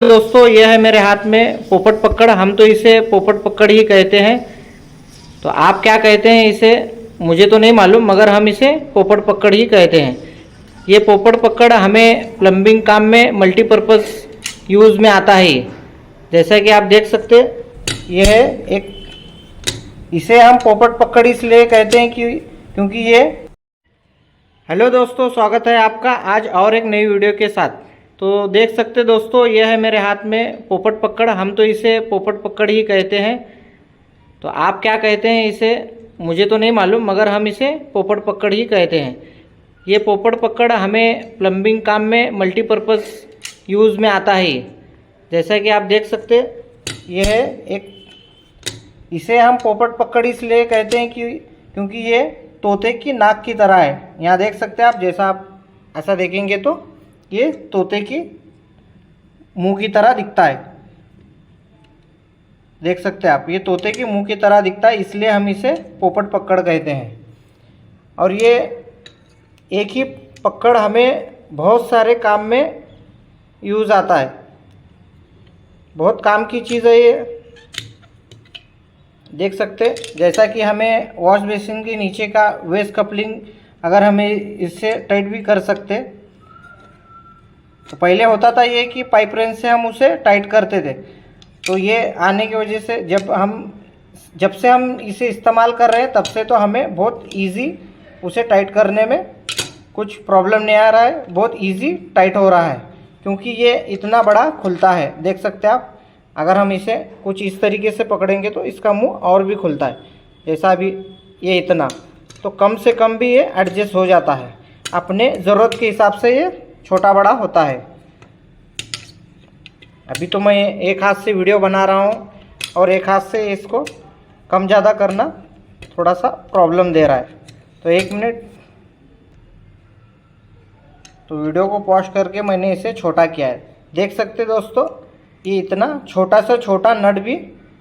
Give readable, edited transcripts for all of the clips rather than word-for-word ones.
दोस्तों ये है मेरे हाथ में पोपट पकड़। हम तो इसे पोपट पकड़ ही कहते हैं। तो आप क्या कहते हैं इसे मुझे तो नहीं मालूम, मगर हम इसे पोपट पकड़ ही कहते हैं। ये पोपट पकड़ हमें प्लम्बिंग काम में मल्टीपर्पज़ यूज़ में आता है। जैसा कि आप देख सकते ये है एक, इसे हम पोपट पकड़ इसलिए कहते हैं क्योंकि ये। हेलो दोस्तों, स्वागत है आपका आज और एक नई वीडियो के साथ। तो देख सकते दोस्तों ये है मेरे हाथ में पोपट पकड़। हम तो इसे पोपट पकड़ ही कहते हैं। तो आप क्या कहते हैं इसे मुझे तो नहीं मालूम, मगर हम इसे पोपट पकड़ ही कहते हैं। ये पोपट पकड़ हमें प्लम्बिंग काम में मल्टीपर्पज़ यूज़ में आता है। जैसा कि आप देख सकते ये है एक, इसे हम पोपट पकड़ इसलिए कहते हैं क्योंकि ये तोते की नाक की तरह है। यहाँ देख सकते हैं आप, जैसा आप ऐसा देखेंगे तो ये तोते की मुंह की तरह दिखता है। देख सकते हैं आप, ये तोते की मुंह की तरह दिखता है, इसलिए हम इसे पोपट पकड़ कहते हैं। और ये एक ही पकड़ हमें बहुत सारे काम में यूज़ आता है। बहुत काम की चीज़ है ये। देख सकते जैसा कि हमें वॉश बेसिन के नीचे का वेस्ट कपलिंग अगर हमें इससे टाइट भी कर सकते। तो पहले होता था ये कि पाइप रेंच से हम उसे टाइट करते थे। तो ये आने की वजह से जब से हम इसे इस्तेमाल कर रहे हैं तब से तो हमें बहुत इजी उसे टाइट करने में कुछ प्रॉब्लम नहीं आ रहा है। बहुत इजी टाइट हो रहा है क्योंकि ये इतना बड़ा खुलता है। देख सकते हैं आप, अगर हम इसे कुछ इस तरीके से पकड़ेंगे तो इसका मुंह और भी खुलता है। जैसा भी ये इतना, तो कम से कम भी ये एडजस्ट हो जाता है। अपने ज़रूरत के हिसाब से ये छोटा बड़ा होता है। अभी तो मैं एक हाथ से वीडियो बना रहा हूँ और एक हाथ से इसको कम ज़्यादा करना थोड़ा सा प्रॉब्लम दे रहा है। तो एक मिनट, तो वीडियो को पॉज करके मैंने इसे छोटा किया है। देख सकते दोस्तों, ये इतना छोटा सा छोटा नट भी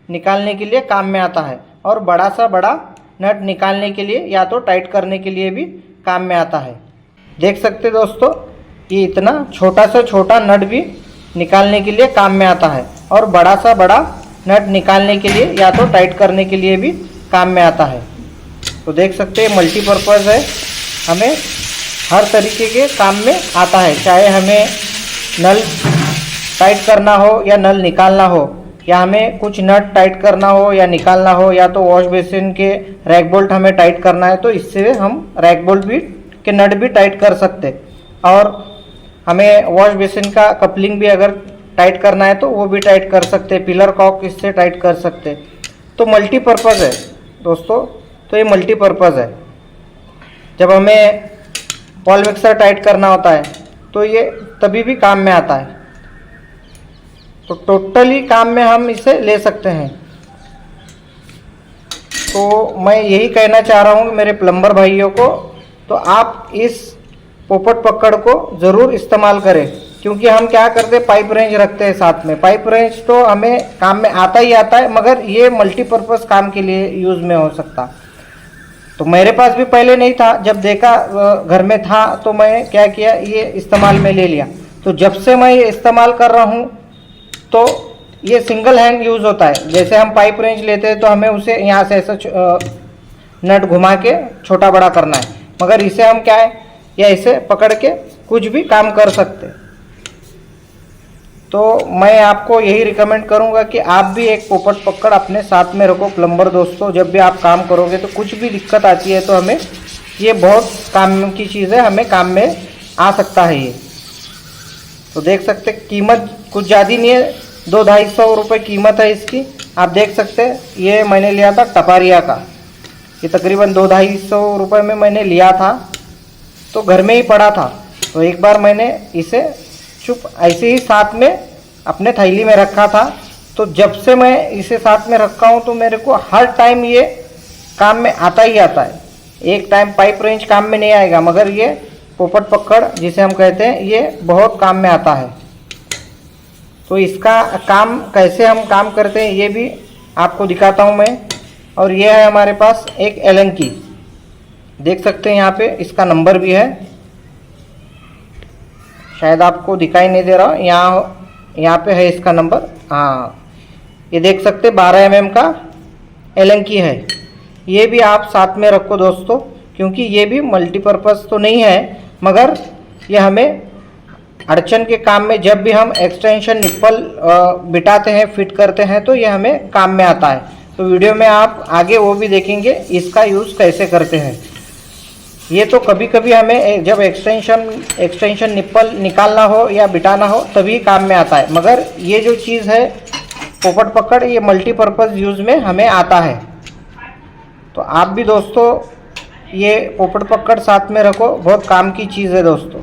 निकालने के लिए काम में आता है और बड़ा सा बड़ा नट निकालने के लिए या तो टाइट करने के लिए भी काम में आता है। देख सकते दोस्तों, ये इतना छोटा सा छोटा नट भी निकालने के लिए काम में आता है और बड़ा सा बड़ा नट निकालने के लिए या तो टाइट करने के लिए भी काम में आता है। तो देख सकते हैं मल्टीपर्पज़ है, हमें हर तरीके के काम में आता है। चाहे हमें नल टाइट करना हो या नल निकालना हो, या हमें कुछ नट टाइट करना हो या निकालना हो, या तो वॉश बेसिन के रैक बोल्ट हमें टाइट करना है तो इससे हम रैक बोल्ट भी के नट भी टाइट कर सकते। और हमें वॉश बेसिन का कपलिंग भी अगर टाइट करना है तो वो भी टाइट कर सकते। पिलर कॉक इससे टाइट कर सकते। तो मल्टीपर्पज़ है दोस्तों। तो ये मल्टीपर्पज़ है। जब हमें वॉल मिक्सर टाइट करना होता है तो ये तभी भी काम में आता है। तो टोटली काम में हम इसे ले सकते हैं। तो मैं यही कहना चाह रहा हूँ मेरे प्लम्बर भाइयों को, तो आप इस पोपट पकड़ को ज़रूर इस्तेमाल करें। क्योंकि हम क्या करते, पाइप रेंच रखते हैं साथ में। पाइप रेंच तो हमें काम में आता ही आता है, मगर ये मल्टीपर्पज़ काम के लिए यूज़ में हो सकता। तो मेरे पास भी पहले नहीं था, जब देखा घर में था तो मैं क्या किया, ये इस्तेमाल में ले लिया। तो जब से मैं ये इस्तेमाल कर रहा हूँ तो ये सिंगल हैंड यूज़ होता है। जैसे हम पाइप रेंच लेते हैं तो हमें उसे यहाँ से ऐसा नट घुमा के छोटा बड़ा करना है, मगर इसे हम क्या है, या इसे पकड़ के कुछ भी काम कर सकते। तो मैं आपको यही रिकमेंड करूंगा कि आप भी एक पोपट पकड़ अपने साथ में रखो प्लम्बर दोस्तों। जब भी आप काम करोगे तो कुछ भी दिक्कत आती है तो हमें ये बहुत काम की चीज़ है, हमें काम में आ सकता है ये। तो देख सकते कीमत कुछ ज़्यादा नहीं है, 200-250 रुपये कीमत है इसकी। आप देख सकते हैं ये मैंने लिया था टपारिया का। ये तकरीबन 200-250 रुपये में मैंने लिया था। तो घर में ही पड़ा था, तो एक बार मैंने इसे चुप ऐसे ही साथ में अपने थैली में रखा था। तो जब से मैं इसे साथ में रखा हूँ तो मेरे को हर टाइम ये काम में आता ही आता है। एक टाइम पाइप रेंच काम में नहीं आएगा, मगर ये पोपट पकड़ जिसे हम कहते हैं ये बहुत काम में आता है। तो इसका काम कैसे हम काम करते हैं ये भी आपको दिखाता हूँ मैं। और ये है हमारे पास एक एलन की, देख सकते हैं यहाँ पे इसका नंबर भी है। शायद आपको दिखाई नहीं दे रहा, यहाँ यहाँ पे है इसका नंबर। हाँ, ये देख सकते 12 mm का एलन की है। ये भी आप साथ में रखो दोस्तों, क्योंकि ये भी मल्टीपर्पज़ तो नहीं है, मगर ये हमें अड़चन के काम में, जब भी हम एक्सटेंशन निप्पल बिठाते हैं, फिट करते हैं, तो ये हमें काम में आता है। तो वीडियो में आप आगे वो भी देखेंगे इसका यूज़ कैसे करते हैं। ये तो कभी कभी हमें जब एक्सटेंशन निप्पल निकालना हो या बिठाना हो तभी काम में आता है, मगर ये जो चीज़ है पोपट पकड़, ये मल्टीपर्पज़ यूज़ में हमें आता है। तो आप भी दोस्तों ये पोपट पकड़ साथ में रखो, बहुत काम की चीज़ है दोस्तों।